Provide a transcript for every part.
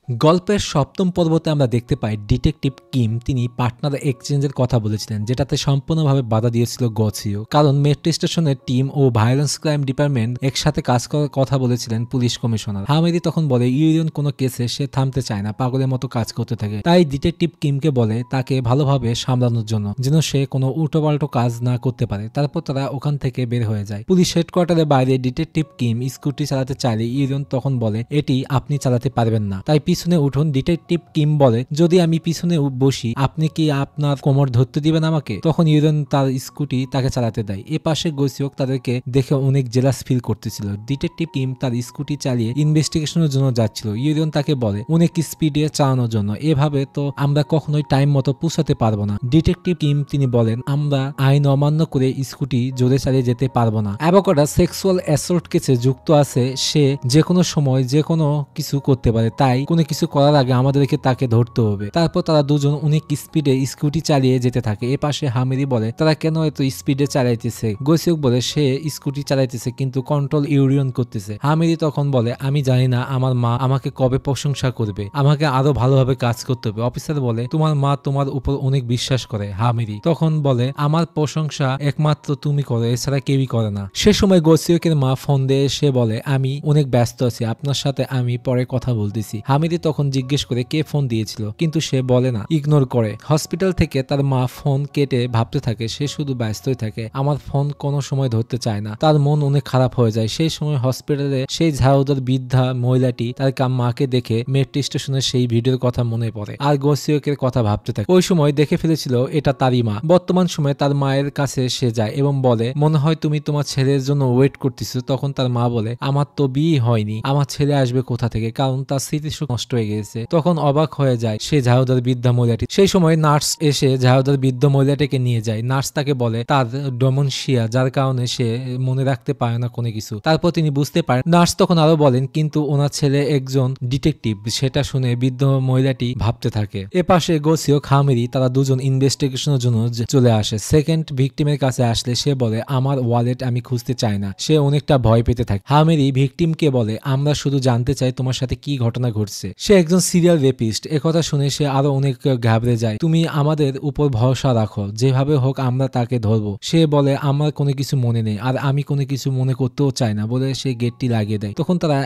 গল্পের সপ্তম পর্বতে আমরা দেখতে পাই ডিটেকটিভ কিম তিনি পার্টনার এক্সচেঞ্জের কথা বলেছিলেন, যেটাতে সম্পূর্ণভাবে বাধা দিয়েছিল গছিও, কারণ মেট্রো স্টেশনের টিম ও ভায়োলেন্স ক্রাইম ডিপার্টমেন্ট একসাথে কাজ করার কথা বলেছিলেন পুলিশ কমিশনার। হামেদি তখন বলে ইউরিয়ন কোনো কেসে সে থামতে চায় না, পাগলের মতো কাজ করতে থাকে। তাই ডিটেকটিভ কিমকে বলে তাকে ভালোভাবে সামলানোর জন্য, যেন সে কোনো উল্টোপাল্টো কাজ না করতে পারে। তারপর তারা ওখান থেকে বের হয়ে যায়। পুলিশ হেডকোয়ার্টারের বাইরে ডিটেকটিভ কিম স্কুটি চালাতে চাইলে ইউরিয়ন তখন বলে এটি আপনি চালাতে পারবেন না, তাই পিছনে উঠুন। ডিটেকটিভ কিম বলে যদি আমি পিছনে বসি আপনি কি আপনার কোমর ধরতে দিবেন আমাকে? তখন ইউরিয়ন তার স্কুটি তাকে চালাতে দেয়। এ পাশে গোসিওক তাদেরকে দেখে অনেক জেলাস ফিল করতেছিল। ডিটেকটিভ কিম তার স্কুটি চালিয়ে ইনভেস্টিগেশনের জন্য যাচ্ছিল। ইউরিয়ন তাকে বলে অনেক স্পিডে চালানোর জন্য, এভাবে তো আমরা কখনোই টাইম মতো পৌঁছাতে পারবো না। ডিটেকটিভ কিম তিনি বলেন আমরা আইন অমান্য করে স্কুটি জোরে চালিয়ে যেতে পারবো না। অ্যাভোকাডো সেক্সুয়াল অ্যাসল্ট কেসে যুক্ত আছে, সে যে কোনো সময় যে কোনো কিছু করতে পারে, তাই কোনো কিছু করার আগে আমাদেরকে তাকে ধরতে হবে। তারপর তারা দুজন অনেক স্পিডে স্কুটি চালিয়ে যেতে থাকে। এ পাশে হামেরি বলে তারা কেন এত স্পিডে চালাইতেছে? গোসিওক বলে সে স্কুটি চালাইতেছে কিন্তু কন্ট্রোল ইউরিয়ন করতেছে। হামেরি তখন বলে আমি জানি না আমার মা আমাকে কবে প্রশংসা করবে, আমাকে আরো ভালোভাবে কাজ করতে হবে। অফিসার বলে তোমার মা তোমার উপর অনেক বিশ্বাস করে। হামেরি তখন বলে আমার প্রশংসা একমাত্র তুমি করো, এছাড়া কেউই করে না। সে সময় গোসিওকের মা ফোন দিয়ে সে বলে আমি অনেক ব্যস্ত আছি, আপনার সাথে আমি পরে কথা বলতেছি। হামিদি তখন জিজ্ঞেস করে কে ফোন দিয়েছিল, কিন্তু সে বলে না, ইগনোর করে। হসপিটাল থেকে তার মা ফোন কেটে ভাবতে থাকে সে শুধু ব্যস্তই থাকে, আমার ফোন কোনো সময় ধরতে চায় না। তার মন অনেক খারাপ হয়ে যায়। সেই সময় হসপিটালে সেই ঝাড়ুদার বৃদ্ধা মহিলাটি তার মাকে দেখে মেট্রো স্টেশনের সেই ভিডিওর কথা মনে পড়ে আর গোসিওকের কথা ভাবতে থাকে। ওই সময় দেখে ফেলেছিল এটা তারই মা। বর্তমান সময়ে তার মায়ের কাছে সে যায় এবং বলে মনে হয় তুমি তোমার ছেলের জন্য ওয়েট করতেছো। তখন তার মা বলে আমার তো বিয়ে হয়নি, আমার ছেলে আসবে কোথা থেকে, কারণ তার স্মৃতিশক্তি নষ্ট হয়ে গেছে। তখন অবাক হয়ে যায় সে ঝাড়ুদার বৃদ্ধা মহিলাটি। সেই সময় নার্স এসে ঝাড়ুদার বৃদ্ধ মহিলাটিকে নিয়ে যায়। নার্স তাকে বলে তার ডোমেনশিয়া, যার কারণে সে মনে রাখতে পারে না কোনো কিছু। তারপর তিনি বুঝতে পারেন। নার্স তখন আরো বলেন কিন্তু ওনার ছেলে একজন ডিটেকটিভ। সেটা শুনে বৃদ্ধ মহিলাটি ভাবতে থাকে। এ পাশে গোসিও খামেরি তারা দুজন ইনভেস্টিগেশনের জন্য চলে আসে। সেকেন্ড ভিকটিমের কাছে আসলে সে বলে আমার ওয়ালেট আমি খুঁজতে চাই না। সে অনেকটা ভয় পেতে থাকে। হামেরি ভিকটিমকে বলে আমরা শুধু জানতে চাই তোমার সাথে কি ঘটনা ঘটছে। সে একজন সিরিয়াল রেপিস্ট। একথা শুনে সে আরো অনেক ঘাবড়ে যায়। তুমি আমাদের উপর ভরসা রাখো, যেভাবে হোক আমরা তাকে ধরবো। সে বলে আমার কোনো কিছু মনে নেই আর আমি কোনো কিছু মনে করতেও চাই না বলে সে গেটটি লাগিয়ে দেয়। তখন তারা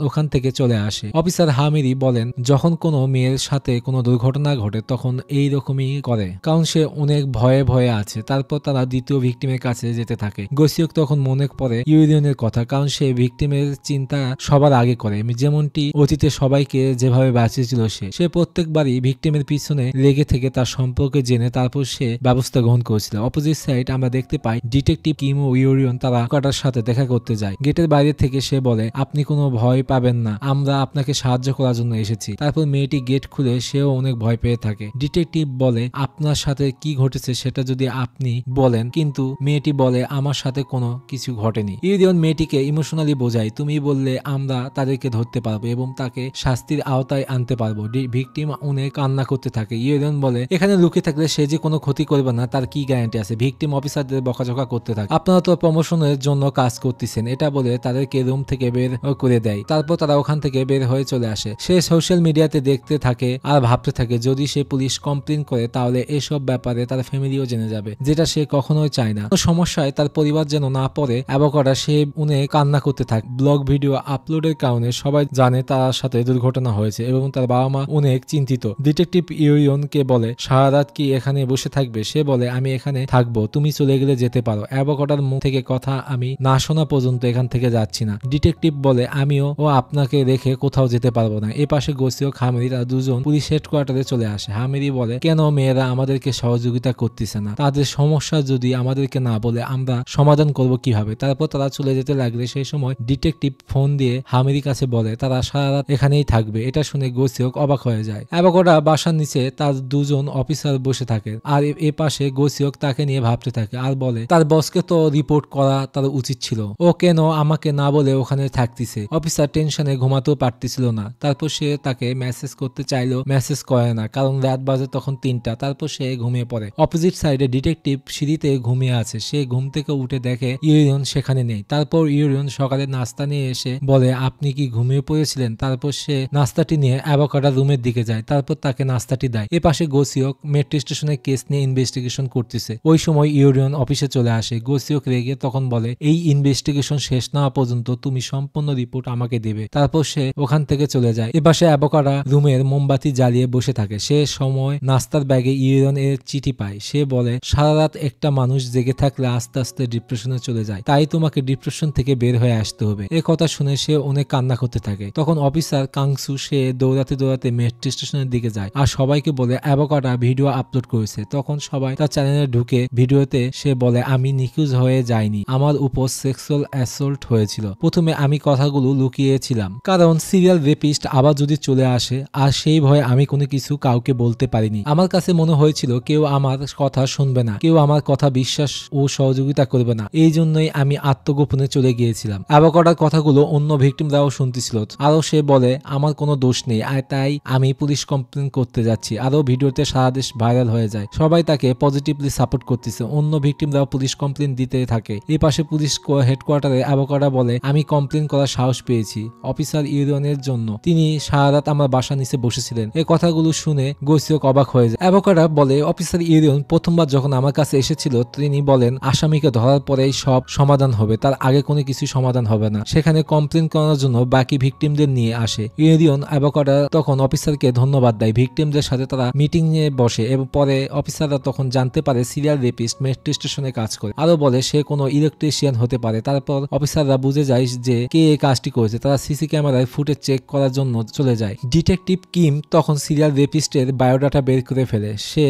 ওখান থেকে চলে আসে। অফিসার হামেরি বলেন যখন কোনো মেয়ের সাথে কোনো দুর্ঘটনা ঘটে তখন এইরকমই করে, কারণ সে অনেক ভয়ে ভয়ে আছে। তারপর তারা দ্বিতীয় ভিকটিমের কাছে যেতে থাকে। গোসিওক তখন মনে পড়ে ইউরিয়নের কথা, কারণ সে ভিকটিমের চিন্তা সবার আগে করে, যেমনটি অতীতে সবাইকে যেভাবে বাঁচিয়েছিল। সে প্রত্যেকবারই ভিকটিমের পিছনে লেগে থেকে তার সম্পর্কে জেনে তারপর সে ব্যবস্থা গ্রহণ করেছিল। অপোজিট সাইড আমরা দেখতে পাই ডিটেকটিভ কিম ও ইউরিয়ন তারা কাটার সাথে দেখা করতে যায়। গেটের বাইরে থেকে সে বলে আপনি কোনো ভয় পাবেন না, আমরা আপনাকে সাহায্য করার জন্য এসেছি। তারপর মেয়েটি গেট খুলে সেও অনেক ভয় পেয়ে থাকে। ডিটেকটিভ বলে আপনার সাথে কি ঘটেছে সেটা যদি আপনি বলেন, কিন্তু মেয়েটি বলে আমার সাথে কোনো কিছু ঘটেনি। ইউরিয়ন মেয়েটিকে ইমোশনালি বোঝায় তুমি বললে আমরা তাদেরকে ধরতে পারবো এবং তাকে শাস্তির আওতায় আনতে পারবো। ভিকটিম অনেক কান্না করতে থাকে। ইউরিয়ন বলে এখানে লুকিয়ে থাকলে সে যে কোনো ক্ষতি করবে না তার কি গ্যারান্টি আছে? ভিকটিম অফিসারদের বকাঝকা করতে থাকে। আপনারা তো প্রমোশনের জন্য কাজ করতেছেন, এটা বলে তাদেরকে রুম থেকে বের করে দেয়। তারপর তারা ওখান থেকে বের হয়ে চলে আসে। সে সোশ্যাল মিডিয়াতে দেখতে থাকে আর ভাবতে থাকে যদি সে পুলিশ কমপ্লেন করে তাহলে এসব ব্যাপারে তার ফ্যামিলিও জেনে যাবে, যেটা সে কখনোই চায় না। সমস্যায় তার পরিবার যেন না পড়ে অ্যাভোকাডো সে উনি কান্না করতে থাকে। ব্লগ ভিডিও আপলোডের কারণে সবাই জানে তার সাথে দুর্ঘটনা হয়েছে এবং তার বাবা মা অনেক চিন্তিত। ডিটেকটিভ ইউরিয়নকে বলে সারা রাত কি এখানে বসে থাকবে? সে বলে আমি এখানে থাকবো, তুমি চলে গেলে যেতে পারো। অ্যাভোকাডোর মুখ থেকে কথা আমি না শোনা পর্যন্ত এখান থেকে যাচ্ছি না। ডিটেকটিভ বলে আমিও আপনাকে রেখে কোথাও যেতে পারবো না। এ পাশে গোসিও হামেরি তারা দুজন পুলিশ হেডকোয়ার্টারে চলে আসে। হামেরি বলে কেন মেয়েরা আমাদেরকে সহযোগিতা করতেছে না? তাদের সমস্যা যদি আমাদেরকে না বলে আমরা সমাধান করব কিভাবে? তারপর তারা চলে যেতে লাগলে সেই সময় ডিটেকটিভ ফোন দিয়ে হামেরির কাছে বলে তারা সারা রাত এখানেই থাকবে। এটা শুনে গোসিওক অবাক হয়ে যায়। অ্যাভোকাডো বাসার নিচে তার দুজন অফিসার বসে থাকে আর এ পাশে গোসিওক তাকে নিয়ে ভাবতে থাকে আর বলে তার বসকে তো রিপোর্ট করা তার উচিত ছিল, ও কেন আমাকে না বলে ওখানে থাকতেছে। অফিসার টেনশনে ঘুমাতেও পারতেছিল না। তারপর সে তাকে মেসেজ করতে চাইলেও মেসেজ করে না, কারণ রাত বাজে তখন 3টা। তারপর সে ঘুমিয়ে পড়ে। অপোজিট সাইডে ডিটেকটিভ সিঁড়িতে ঘুমিয়ে আছে। সে ঘুম থেকে উঠে দেখে ইউরিয়ন সেখানে নেই। তারপর ইউরিয়ন সকালে নাস্তা নিয়ে এসে বলে আপনি কি ঘুমিয়ে পড়েছিলেন? তারপর সে নাস্তা নাস্তাটি নিয়ে অ্যাভোকাডো রুমের দিকে যায়, তারপর তাকে নাস্তাটি দেয়। এপাশে গোসিওক মেট্রো স্টেশনে কেস নিয়ে ইনভেস্টিগেশন করতেছে। ওই সময় ইউরিয়ন অফিসে চলে আসে। গোসিওক রেগে তখন বলে, এই ইনভেস্টিগেশন শেষ না হওয়া পর্যন্ত তুমি সম্পূর্ণ রিপোর্ট আমাকে দেবে। তারপর সে ওখান থেকে চলে যায়। এপাশে অ্যাভোকাডো রুমের মোমবাতি জ্বালিয়ে বসে থাকে। সে সময় নাস্তার ব্যাগে ইউরিয়ন এর চিঠি পায়। সে বলে, সারা রাত একটা মানুষ জেগে থাকলে আস্তে আস্তে ডিপ্রেশনে চলে যায়, তাই তোমাকে ডিপ্রেশন থেকে বের হয়ে আসতে হবে। এ কথা শুনে সে অনেক কান্না করতে থাকে। তখন অফিসার কাংসু সে দৌড়াতে দৌড়াতে মেট্রো স্টেশনের দিকে যায় আর সবাইকে বলে অ্যাভোকাডো ভিডিও আপলোড করেছে। তখন সবাই তার চ্যানেলে ঢুকে ভিডিওতে সে বলে, আমি নিখোঁজ হয়ে যাইনি, আমার উপর সেক্সুয়াল অ্যাসল্ট হয়েছিল। প্রথমে আমি কথাগুলো লুকিয়েছিলাম কারণ সিরিয়াল রেপিস্ট আবার যদি চলে আসে, আর সেই ভয়ে আমি কোনো কিছু কাউকে বলতে পারিনি। আমার কাছে মনে হয়েছিল কেউ আমার কথা শুনবে না, কেউ আমার কথা বিশ্বাস ও সহযোগিতা করবে না, এই জন্যই আমি আত্মগোপনে চলে গিয়েছিলাম। অ্যাভোকাডোর কথাগুলো অন্য ভিকটিমরাও শুনতেছিল। আরো সে বলে, আমার কোনো দোষ নেই, আর তাই আমি পুলিশ কমপ্লেন করতে যাচ্ছি। আরো ভিডিওতে সারা দেশ ভাইরাল হয়ে যায়। সবাই তাকে পজিটিভলি সাপোর্ট করতেছে। অন্য ভিকটিমরাও পুলিশ কমপ্লেন দিতে থাকে। এই পাশে পুলিশ হেডকোয়ার্টারে অ্যাভোকাডো বলে, আমি কমপ্লেন করার সাহস পেয়েছি অফিসার ইউরিয়নের জন্য, তিনি সারা রাত আমার বাসা নিচে বসেছিলেন। এই কথাগুলো শুনে গোসিওক অবাক হয়ে যায়। অ্যাভোকাডো বলে, অফিসার ইউরিয়ন প্রথমবার যখন আমার কাছে এসেছিল তিনি বলেন আসামিকে ধরার পরেই সব সমাধান হবে, তার আগে কোনো কিছু সমাধান হবে না। সেখানে কমপ্লেন করার জন্য বাকি ভিকটিমদের নিয়ে আসে। ইউরিয়ন অ্যাভোকাডো তখন অফিসারকে ধন্যবাদ দেয়। ভিকটিমদের সাথে তারা মিটিং এ বসে এবং পরে অফিসাররা তখন জানতে পারে সিরিয়াল রেপিস্ট মেট্রো স্টেশনে কাজ করে। আরো বলে সে কোনো ইলেকট্রিশিয়ান হতে পারে। তারপর অফিসাররা বুঝে যায় যে কে এই কাজটি করেছে। তারা সিসি ক্যামেরায় ফুটেজ চেক করার জন্য চলে যায়। ডিটেকটিভ কিম তখন সিরিয়াল রেপিস্টের বায়োডাটা বের করে ফেলে। সে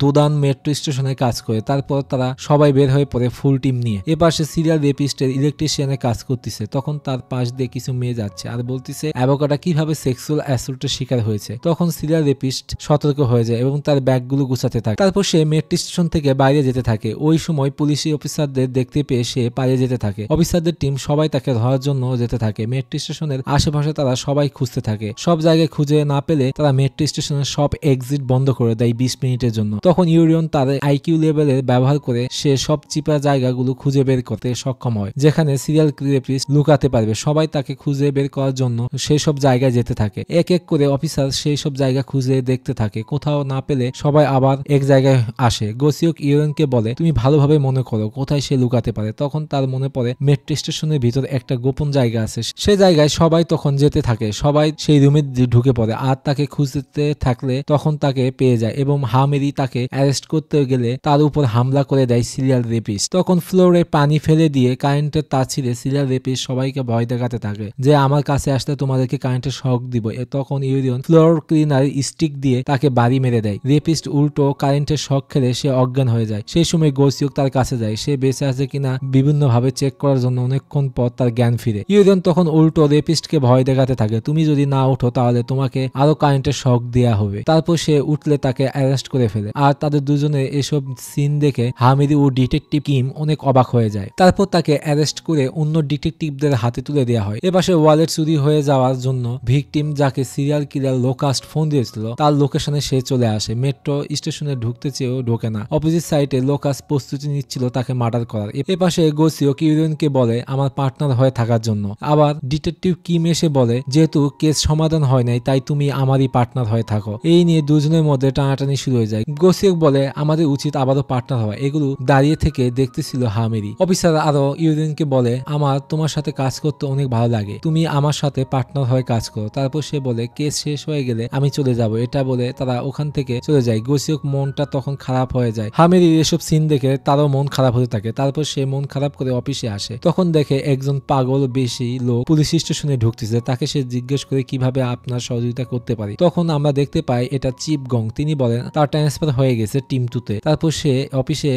দুদান মেট্রো স্টেশনে কাজ করে। তারপর তারা সবাই বের হয়ে পড়ে ফুল টিম নিয়ে। এবার সে সিরিয়াল রেপিস্টের ইলেকট্রিশিয়ানে কাজ করতেছে। তখন তার পাশ দিয়ে কিছু মেয়ে যাচ্ছে আর বলতেছে অ্যাভোকাডো কিভাবে সেক্সুয়াল অ্যাসল্টের শিকার হয়েছে। তখন সিরিয়াল রেপিস্ট সতর্ক হয়ে যায় এবং তার ব্যাগগুলো গুছাতে থাকে। তারপর সে মেট্রো স্টেশন থেকে বাইরে যেতে থাকে। ওই সময় পুলিশি অফিসারদের দেখতে পেয়ে সে পালিয়ে যেতে থাকে। অফিসারদের টিম সবাই তাকে ধরার জন্য যেতে থাকে। মেট্রো স্টেশনের আশেপাশে তারা সবাই খুঁজতে থাকে। সব জায়গায় খুঁজে না পেলে তারা মেট্রো স্টেশনের সব এক্সিট বন্ধ করে দেয় 20 মিনিটের জন্য। তখন ইউরিয়ন তার আইকিউ লেভেলের ব্যবহার করে সে সব চিপা জায়গাগুলো খুঁজে বের করতে সক্ষম হয় যেখানে সিরিয়াল রেপিস্ট লুকাতে পারবে। সবাই তাকে খুঁজে বের করার জন্য সেই সব জায়গায় যেতে থাকে। এক এক করে অফিসার সেই সব জায়গা খুঁজে দেখতে থাকে। কোথাও না পেলে সবাই আবার এক জায়গায় আসে। গোসিওক ইউরিয়নকে বলে, তুমি ভালোভাবে মনে করো কোথায় সে লুকাতে পারে। তখন তার মনে পড়ে মেট্রো স্টেশনের ভিতর একটা গোপন জায়গা আছে। সেই জায়গায় সবাই তখন যেতে থাকে। সবাই সেই রুমে ঢুকে পড়ে আর তাকে খুঁজতে থাকলে তখন তাকে পেয়ে যায় এবং হামেরি তাকে অ্যারেস্ট করতে গেলে তার উপর হামলা করে দেয় সিরিয়াল রেপিস্ট। তখন ফ্লোরে পানি ফেলে দিয়ে কারেন্টের তার ছিঁড়ে সিরিয়াল রেপিস্ট সবাইকে ভয় দেখাতে থাকে যে আমার কাছে আসলে তোমাদেরকে কারেন্টের শক দিব। তখন ইউরিয়ন ফ্লোর ক্লিনার স্টিক দিয়ে তাকে বাড়ি মেরে দেয়। রেপিস্ট উল্টো কারেন্টের শক খেলে সে অজ্ঞান হয়ে যায়। সেই সময় গোসিওক তার কাছে যায়। সে বেঁচে আছে কিনা বিভিন্ন ভাবে চেক করার জন্য অনেকক্ষণ পর তার জ্ঞান ফিরে। ইউরিয়ন তখন উল্টো রেপিস্টকে ভয় দেখাতে থাকে, তুমি যদি না উঠো তাহলে তোমাকে আরো কারেন্টের শক দেয়া হবে। তারপর সে উঠলে তাকে অ্যারেস্ট করে ফেলে। আর তাদের দুজনে এসব সিন দেখে হামিদি ও ডিটেকটিভ কিম অনেক অবাক হয়ে যায়। তারপর তাকে অ্যারেস্ট করে অন্য ডিটেকটিভদের হাতে তুলে দেওয়া হয়। এবার সে ওয়ালেট চুরি হয়ে যাওয়ার জন্য ভিকটিম যাকে সিরিয়াল কিলার লোকাস্ট ফোন দিয়েছিল তার লোকেশনে সে চলে আসে। মেট্রো স্টেশনে ঢুকতে চেয়েও ঢোকে না। অপোজিট সাইডে লোকাস্ট প্রস্তুতি নিচ্ছিল তাকে মার্ডার করার। এপাশে গোসিওক ইউরিয়নকে বলে আমার পার্টনার হয়ে থাকার জন্য। আবার ডিটেকটিভ কিম এসে বলে যেহেতু কেস সমাধান হয় নাই তাই তুমি আমারই পার্টনার হয়ে থাকো। এই নিয়ে দুজনের মধ্যে টানাটানি শুরু হয়ে যায়। গোসিওক বলে আমাদের উচিত আবারও পার্টনার হওয়া। এগুলো দাঁড়িয়ে থেকে দেখতেছিল হামেরি। অফিসার আরো ইউরিয়নকে বলে আমার তোমার সাথে কাজ করতে অনেক ভালো লাগে, তুমি আমার সাথে পার্টনার হয়ে কাজ করো। তারপর সে বলে কেস শেষ হয়ে গেলে আমি চলে যাব। এটা বলে তারা ওখান থেকে চলে যায়। গোসিওক মনটা তখন খারাপ হয়ে যায়। হামেরির এসব সিন দেখে তারও মন খারাপ হতে থাকে। তারপর সে মন খারাপ করে অফিসে আসে। তখন দেখে একজন পাগল বেশি লোক পুলিশ স্টেশনে ঢুকতেছে। তাকে সে জিজ্ঞেস করে কিভাবে আপনার সহযোগিতা করতে পারি। তখন আমরা দেখতে পাই এটা চিপ গং। তিনি বলেন তার ট্রান্সফার হয়ে গেছে টিম 2 তে। তারপর সে অফিসে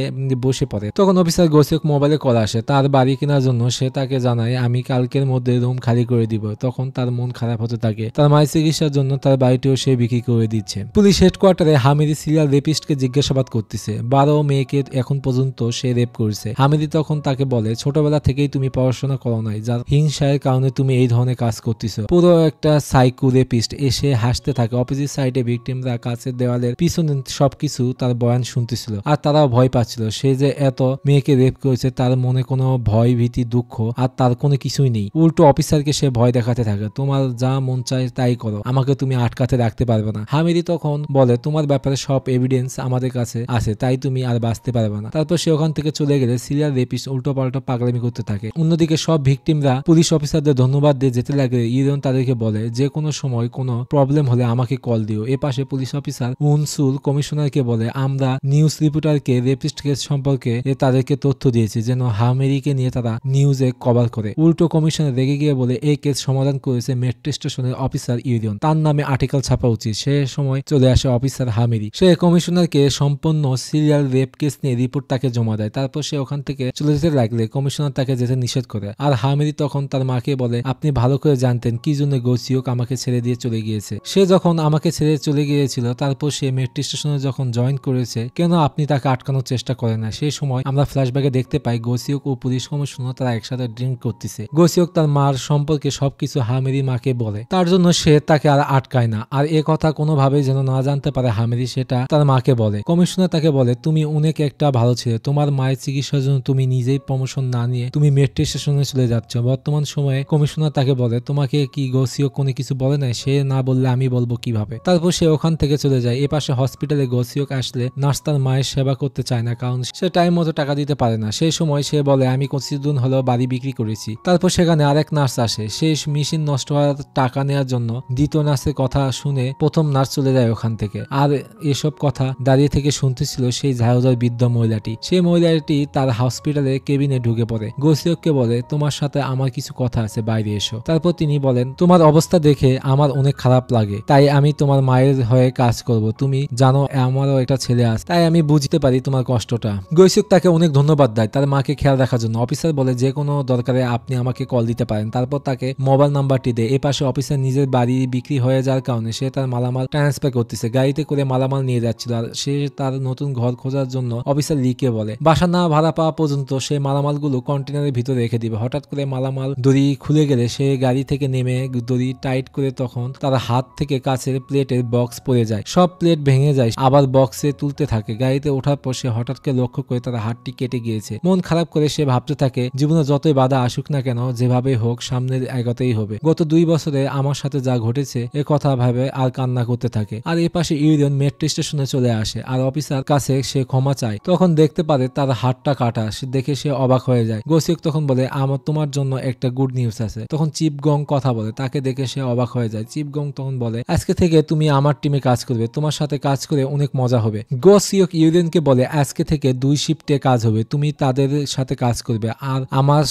বসে পড়ে। তখন অফিসার গোসিওক মোবাইলে কল আসে তার বাড়ি কেনার জন্য। সে তাকে জানায় আমি কালকের মধ্যে রুম খালি করে দিব। তখন তার মন খারাপ হতে থাকে। তার মায়ের চিকিৎসার জন্য তার বাড়িটিও সে বিক্রি করে দিচ্ছে। পুলিশ হেডকোয়ার্টারে হামিদি সিরিয়াল রেপিস্টকে জিজ্ঞাসাবাদ করতেছে। 12 মেয়েকে এখন পর্যন্ত সে রেপ করেছে। হামিদি তখন তাকে বলে ছোটবেলা থেকেই তুমি পড়াশোনা করো নাই, যার হিংসার কারণে তুমি এই ধরনের কাজ করতেছো। পুরো একটা সাইকো রেপিস্ট। এসে হাসতে থাকে। অপোজিট সাইডে ভিকটিমরা কাছের দেওয়ালের পিছনে সবকিছু তার বয়ান শুনতেছিল আর তারাও ভয় পাচ্ছিল। সে যে এত মেয়েকে রেপ করেছে তার মনে কোনো ভয় ভীতি দুঃখ আর তার কোনো কিছুই নেই। উল্টো অফিসারকে সে ভয় দেখাতে থাকে। তোমার যা মন চায় তাই করো, আমাকে তুমি আটকাতে রাখতে পারবে না। হামিদি তখন বলে তোমার ব্যাপারে সব এভিডেন্স আমাদের কাছে আছে, তাই তুমি আর বাঁচতে পারবে না। তারপর সে ওখান থেকে চলে গেলে সিরিয়াল রেপিস্ট উল্টো পাল্টা পাগলামি করতে থাকে। অন্যদিকে সব ভিকটিমরা পুলিশ অফিসারদের ধন্যবাদ দিয়ে যেতে লাগলে ইউরিয়ন তাদেরকে বলে যে কোনো সময় কোনো প্রবলেম হলে আমাকে কল দিও। এ পাশে পুলিশ অফিসার উনসুল কমিশনারকে বলে আমরা নিউজ রিপোর্টারকে রেপিস্ট কেস সম্পর্কে তাদেরকে তথ্য দিয়েছি যেন হামেরিকে নিয়ে তারা নিউজে কভার করে। উল্টো কমিশনার রেগে গিয়ে বলে এই কেস সমাধান করেছে মেট্রো স্টেশনের অফিসার ইউরিয়ন, তার নামে আর্টিকেল ছাপা উচিত। সে সময় চলে আসে অফিসার হামেরি, সে কমিশনারকে সম্পূর্ণ সিরিয়াল রেপ কেস নিয়ে রিপোর্ট তাকে জমা দেয়। তারপর সে ওখান থেকে চলে যেতে লাগলে কমিশনার তাকে যেতে নিষেধ করে। আর হামেরি তখন তার মাকে বলে আপনি ভালো করে জানতেন কি জন্য গোসিওক আমাকে ছেড়ে দিয়ে চলে গিয়েছে। সে যখন আমাকে ছেড়ে চলে গিয়েছিল তারপর সে মেট্রো স্টেশনে যখন জয়েন করেছে কেন আপনি তাকে আটকানোর চেষ্টা করেন না। সেই সময় আমরা ফ্ল্যাশব্যাকে দেখতে পাই গোসিওক ও পুলিশ কমিশনার তারা একসাথে ড্রিঙ্ক করতেছে। গোসিওক তার মার সম্পর্কে সবকিছু হামেরি মাকে বলে, তার জন্য সে তাকে আর আটকায় না। আর এ কথা কোনোভাবেই যেন না জানতে পারে হামেরি সেটা তার মাকে বলে। কমিশনার তাকে বলে তুমি অনেক একটা ভালো ছেলে, তোমার মায়ের চিকিৎসার জন্য তুমি নিজেই প্রমোশন না নিয়ে তুমি মেট্রো স্টেশনে চলে যাচ্ছ। বর্তমান সময়ে কমিশনার তাকে বলে তোমাকে কি গোসিওক কোনো কিছু বলে নাই, সে না বললে আমি বলবো কিভাবে। তারপর সে ওখান থেকে চলে যায়। এ পাশে হসপিটালে গোসিওক আসলে নার্স তার মায়ের সেবা করতে চায় না কারণ সে টাইম মতো টাকা দিতে পারে না। সেই সময় সে বলে আমি কিছুদিন হলো বাড়ি বিক্রি করেছি। তারপর সেখানে আরেক নার্স আসে, সে মেশিন নষ্ট হওয়ার টাকা নেওয়ার জন্য দ্বিতীয় নার্সের কথা শুনে প্রথম নার্স চলে যায় ওখান থেকে। আর এসব কথা দাঁড়িয়ে থেকে শুনতেছিল সেই ঝাড়ুদার বৃদ্ধ মহিলাটি। সেই মহিলাটি তার হসপিটালে কেবিনে ঢুকে পড়ে। গোসিওককে বলে তোমার সাথে আমার কিছু কথা আছে, বাইরে এসো। তারপর তিনি বলেন তোমার অবস্থা দেখে আমার অনেক খারাপ লাগে, তাই আমি তোমার মায়ের হয়ে কাজ করব। তুমি জানো আমারও একটা ছেলে আছে, তাই আমি বুঝতে পারি তোমার কষ্টটা। গোসিওক তাকে অনেক ধন্যবাদ দেয় তার মাকে খেয়াল রাখার জন্য। অফিসার বলে যে কোনো দরকারে আপনি আমাকে কল দিতে পারেন। তারপর তাকে মোবাইল নাম্বারটি দেয়। এ পাশে অফিসার নিজের বাড়ি বিক্রি হয়ে যাওয়ার কারণে সে তার মালামাল ট্রান্সফার করতেছে, গাড়িতে করে মালামাল নিয়ে যাচ্ছিল। আর সে তার নতুন ঘর খোঁজার জন্য অফিসার লিকে বলে বাসা না ভাড়া পাওয়া পর্যন্ত সে মালামালগুলো কন্টেনারের ভিতরে রেখে দিবে। হঠাৎ করে মালামাল দড়ি খুলে গেলে সে গাড়ি থেকে নেমে দড়ি টাইট করে তখন তার হাত থেকে কাছের প্লেটের বক্স পড়ে যায়, সব প্লেট ভেঙে যায়, আবার বক্সে তুলতে থাকে। গাড়িতে ওঠার পর সে হঠাৎ করে লক্ষ্য করে তার হাতটি কেটে গিয়েছে। মন খারাপ করে সে ভাবতে থাকে জীবনে যতই বাধা আসুক না কেন যেভাবে হোক সামনে এগোতেই হবে। গত 2 বছরে আমার সাথে যা ঘটেছে এ কথা ভাবে আর কান্না করতে থাকে। আর এ পাশে ইউরিয়ন মেট্রো স্টেশনে চলে আসে আর অফিসার কাছে সে ক্ষমা চায়। তখন দেখতে পারে তার হাতটা কাটা, দেখে সে অবাক হয়ে যায়। গোসিওক তখন বলে আমার তোমার জন্য একটা গুড নিউজ আছে। তখন চিপগং কথা বলে, তাকে দেখে সে অবাক হয়ে যায়। চিপগং তখন বলে আজকে থেকে তুমি আমার টিমে কাজ করবে, তোমার সাথে কাজ করে অনেক মজা হবে। গোসিওক ইউরিয়নকে বলে আজকে থেকে 2 শিফটে কাজ হবে, তুমি তাদের সাথে কাজ করবে আর আমার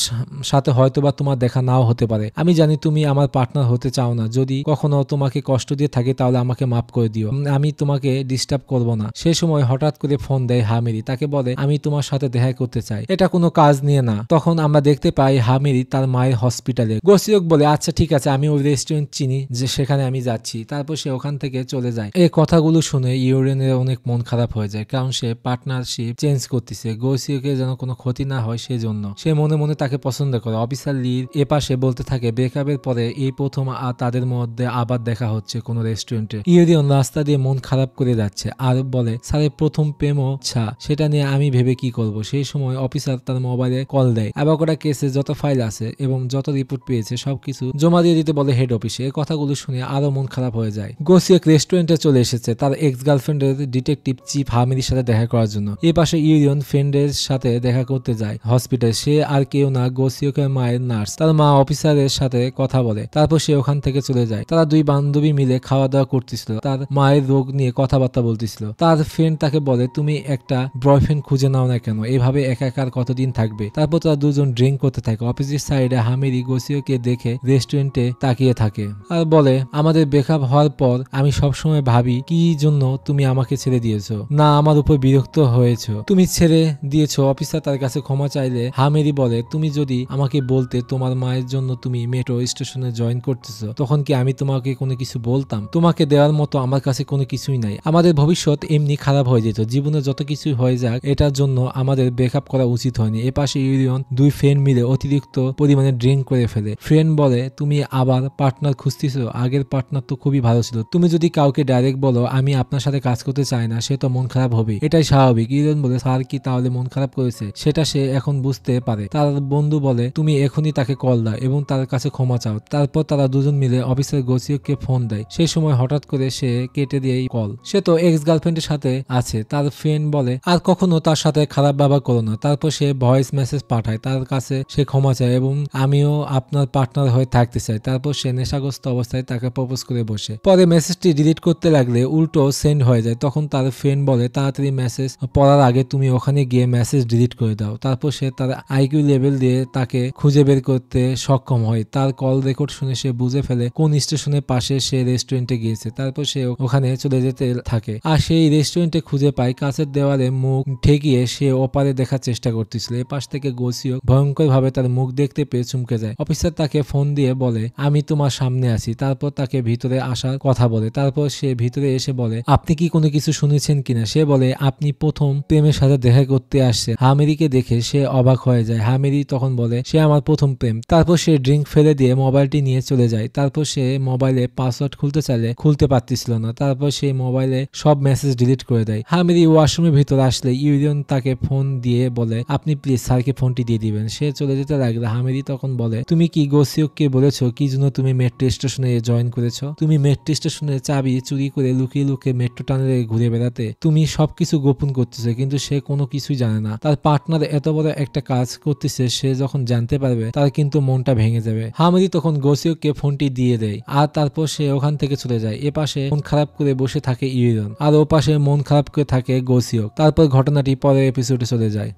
সাথে হয়তোবা তোমার দেখা নাও হতে পারে। আমি জানি তুমি আমার পার্টনার হতে চাও না, যদি কখনো তোমাকে কষ্ট দিয়ে থাকে তাহলে আমাকে মাফ করে দিও, আমি তোমাকে ডিস্টার্ব করব না। সে সময় হঠাৎ করে ফোন দেয় হামেরি, তাকে বলে আমি তোমার সাথে দেখা করতে চাই, এটা কোনো কাজ নিয়ে না। তখন আমরা দেখতে পাই হামেরি তার মায়ের হসপিটালে। গোসিওক বলে আচ্ছা ঠিক আছে, আমি ওই রেস্টুরেন্ট চিনি, যে সেখানে আমি যাচ্ছি। তারপর সে ওখান থেকে চলে যায়। এই কথাগুলো শুনে ইউরেনের অনেক মন খারাপ হয়ে যায় কারণ সে পার্টনারশিপ চেঞ্জ করতেছে, গোসিওকের যেন কোনো ক্ষতি না হয় সেজন্য। সে মনে মনে তাকে পছন্দ করে। অফিসার লির এ পাশে বলতে থাকে ব্রেকআপের পরে এই প্রথম তাদের মধ্যে আবার দেখা হচ্ছে কোনো রেস্টুরেন্টে। ইউরিয়ন রাস্তা দিয়ে মন খারাপ করে যাচ্ছে আর বলে স্যারের প্রথম প্রেমও সেটা নিয়ে আমি ভেবে কি করব। সেই সময় অফিসার তার মোবাইলে কল দেয়। অ্যাভোকাডো কেসে যত ফাইল আছে এবং যত রিপোর্ট পেয়েছে সবকিছু জমা দিয়ে দিতে বলে হেড অফিসে। এই কথাগুলো শুনে আরো মন খারাপ হয়ে যায়। গোসিওক রেস্টুরেন্টে চলে এসেছে তার এক্স গার্লফ্রেন্ডের ডিটেকটিভ চিফ হামেরির সাথে দেখা করার জন্য। এই পাশে ইউরিয়ন ফ্রেন্ডের সাথে দেখা করতে যায় হসপিটাল। সে আর কেউ না গোসিওকের মায়ের নার্স। তার মা অফিসারের সাথে কথা বলে, তারপর সে ওখান থেকে চলে যায়। তারা 2 বান্ধবী মিলে খাওয়া দাওয়া করতেছিল, তার মায়ের রোগ নিয়ে কথাবার্তা বলতেছিল। তার ফ্রেন্ড তাকে বলে তুমি একটা বয়ফ্রেন্ড খুঁজে নাও না কেন, এভাবে একা একা কতদিন থাকবে। তারপর তারা দুজন ড্রিঙ্ক করতে থাকে। অপোজিট সাইডে হামেরি গোসিওকে দেখে রেস্টুরেন্টে তাকিয়ে থাকে আর বলে আমাদের ব্রেকআপ হওয়ার পর আমি সবসময় ভাবি কি জন্য তুমি আমাকে ছেড়ে দিয়েছো, না আমার উপর বিরক্ত হয়েছো, তুমি ছেড়ে দিয়েছো। অফিসার তার কাছে ক্ষমা চাইলে হামেরি বলে তুমি যদি আমাকে বলতে তোমার মায়ের জন্য তুমি মেট্রো স্টেশনে জয়েন করতেছো তখন কি আমি তোমাকে কোনো কিছু বলতাম। তোমাকে দেওয়ার মতো আমার কাছে কোনো কিছুই নাই, আমাদের ভবিষ্যৎ এমনি খারাপ হয়ে যেত। জীবনে যত কিছু হয়ে যাক এটার জন্য আমাদের ব্রেকআপ করা উচিত হয়নি। এপাশে ইউরিয়ন 2 ফ্রেন্ড মিলে অতিরিক্ত পরিমাণে ড্রিঙ্ক করে ফেলে। ফ্রেন্ড বলে তুমি আবার পার্টনার খুঁজতেছো, আগের পার্টনার তো খুবই ভালো ছিল, তুমি যদি কাউকে ডাইরেক্ট বলো আমি আপনার সাথে কাজ করতে চাই না সে তো মন খারাপ হবে, এটাই স্বাভাবিক। ইউরিয়ন বলে স্যার কি তাহলে মন খারাপ করেছে সেটা সে এখন বুঝতে পারে। তার বন্ধু বলে তুমি এখনই তাকে কল দাও এবং তার কাছে ক্ষমা চাও। তারপর তারা দুজন দুজন মিলে অফিসার গোসিওকে ফোন দেয়। সেই সময় হঠাৎ করে সে কেটে দিয়ে কল। সে তো এক্স গার্লফ্রেন্ডের সাথে আছে। তার ফ্রেন্ড বলে আর কখনো তার সাথে খারাপ ব্যবহার করো না। তারপর সে ভয়েস মেসেজ পাঠায়, তার কাছে সে ক্ষমা চায় এবং আমিও আপনার পার্টনার হয়ে থাকতে চাই। তারপর সে নেশাগ্রস্ত অবস্থায় তাকে প্রপোজ করে বসে। পরে মেসেজটি ডিলিট করতে লাগলে উল্টো সেন্ড হয়ে যায়। তখন তার ফ্রেন্ড বলে তাড়াতাড়ি মেসেজ পড়ার আগে তুমি ওখানে গিয়ে মেসেজ ডিলিট করে দাও। তারপর সে তার আইকিউ লেভেল দিয়ে তাকে খুঁজে বের করতে সক্ষম হয়। তার কল রেকর্ড শুনে সে বুঝে ফেলে কোন স্টেশনের পাশে সে রেস্টুরেন্টে গিয়েছে। তারপর সে ওখানে চলে যেতে থাকে আর সেই রেস্টুরেন্টে খুঁজে পায় কাঁচের দেওয়ালে মুখ ঠেকিয়ে সে ওপারে দেখার চেষ্টা করতেছিল। এ পাশ থেকে গোসিও ভয়ঙ্কর ভাবে তার মুখ দেখতে পেয়ে চমকে যায়। অফিসার তাকে ফোন দিয়ে বলে আমি তোমার সামনে আছি। তারপর তাকে ভিতরে আসার কথা বলে। তারপর সে ভিতরে এসে বলে আপনি কি কোনো কিছু শুনেছেন কিনা। সে বলে আপনি প্রথম প্রেমের সাথে দেখা করতে আসছেন। হামেরিকে দেখে সে অবাক হয়ে যায়। হামেরি তখন বলে সে আমার প্রথম প্রেম। তারপর সে ড্রিঙ্ক ফেলে দিয়ে মোবাইলটি নিয়ে চলে যায়। তারপর সে মোবাইলে পাসওয়ার্ড খুলতে চাইলে খুলতে পারতেছিল না। তারপর সে মোবাইলে সব মেসেজ ডিলিট করে দেয়। হামেরি ওয়াশরুমের ভিতরে আসলে ইউরিয়ন তাকে ফোন দিয়ে বলে আপনি প্লিজ স্যারকে ফোনটি দিয়ে দিবেন। সে চলে যেতে লাগলে হামেরি তখন বলে তুমি কি গোসিওকে বলেছো কি জন্য তুমি মেট্রো স্টেশনে জয়েন করেছো। তুমি মেট্রো স্টেশনে চাবি চুরি করে লুকিয়ে লুকিয়ে মেট্রো টানেলে ঘুরে বেড়াতে। তুমি সবকিছু গোপন করতেছো কিন্তু সে কোনো কিছুই জানে না। তার পার্টনার এত বড় একটা কাজ করতেছে সে যখন জানতে পারবে তার কিন্তু মনটা ভেঙে যাবে। হামেরি তখন গোসিওকে ফোনটি দিয়ে দেয় আর তারপর সে ওখান থেকে চলে যায়। এ পাশে মন খারাপ করে বসে থাকে ইউরিয়ন আর ও পাশে মন খারাপ করে থাকে গোসিও। তারপর ঘটনাটি পরের এপিসোডে চলে যায়।